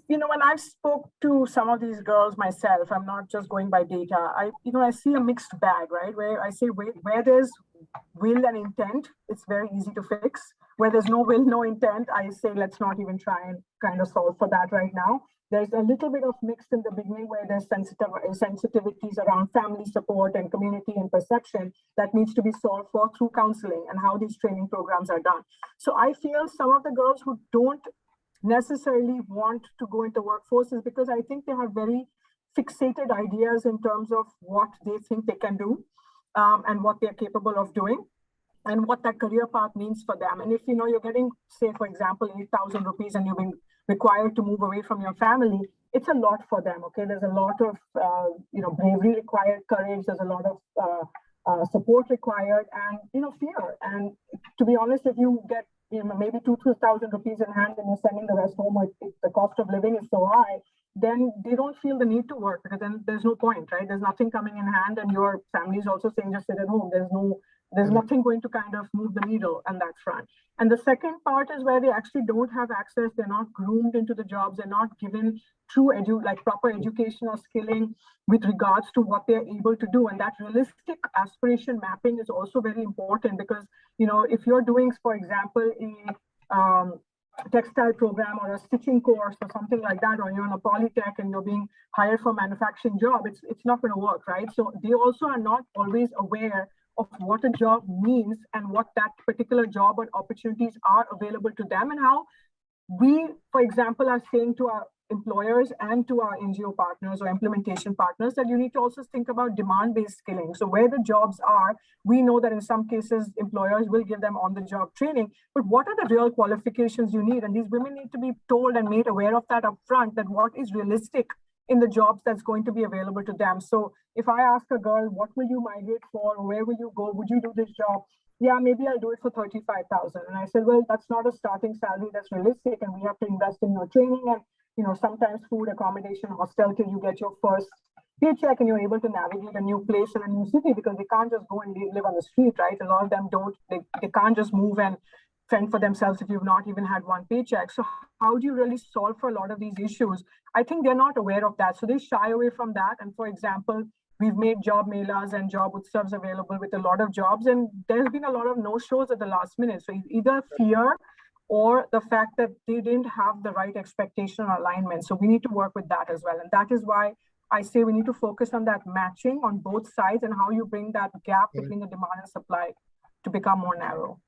when I've spoke to some of these girls myself, I'm not just going by data. I see a mixed bag, right? Where I say where there's will and intent, it's very easy to fix. Where there's no will, no intent, I say let's not even try and kind of solve for that right now. There's a little bit of mixed in the beginning where there's sensitivities around family support and community and perception that needs to be solved for through counseling and how these training programs are done. So I feel some of the girls who don't necessarily want to go into workforces because I think they have very fixated ideas in terms of what they think they can do and what they're capable of doing and what that career path means for them. And if you're getting, say, for example, 8,000 rupees and you've been required to move away from your family, it's a lot for them. Okay, there's a lot of bravery required, courage. There's a lot of support required, and fear. And to be honest, if you get maybe 2,000 rupees in hand and you're sending the rest home, or if the cost of living is so high, then they don't feel the need to work because then there's no point, right? There's nothing coming in hand, and your family is also saying just sit at home. There's nothing going to kind of move the needle on that front. And the second part is where they actually don't have access. They're not groomed into the jobs. They're not given true proper education or skilling with regards to what they're able to do. And that realistic aspiration mapping is also very important because, if you're doing, for example, a textile program or a stitching course or something like that, or you're in a polytech and you're being hired for a manufacturing job, it's not going to work, right? So they also are not always aware of what a job means and what that particular job and opportunities are available to them, and how we, for example, are saying to our employers and to our NGO partners or implementation partners that you need to also think about demand-based skilling. So where the jobs are, we know that in some cases, employers will give them on-the-job training, but what are the real qualifications you need? And these women need to be told and made aware of that upfront, that what is realistic in the jobs that's going to be available to them. So if I ask a girl, what will you migrate for? Where will you go? Would you do this job? Yeah, maybe I'll do it for 35,000. And I said, well, that's not a starting salary that's realistic. And we have to invest in your training and, sometimes food, accommodation, hostel till you get your first paycheck and you're able to navigate a new place in a new city, because they can't just go and live on the street, right? A lot of them they can't just move and fend for themselves if you've not even had one paycheck. So how do you really solve for a lot of these issues? I think they're not aware of that. So they shy away from that. And for example, we've made job melas and job utsavs available with a lot of jobs. And there's been a lot of no-shows at the last minute. So either fear or the fact that they didn't have the right expectation or alignment. So we need to work with that as well. And that is why I say we need to focus on that matching on both sides and how you bring that gap between the demand and supply to become more narrow.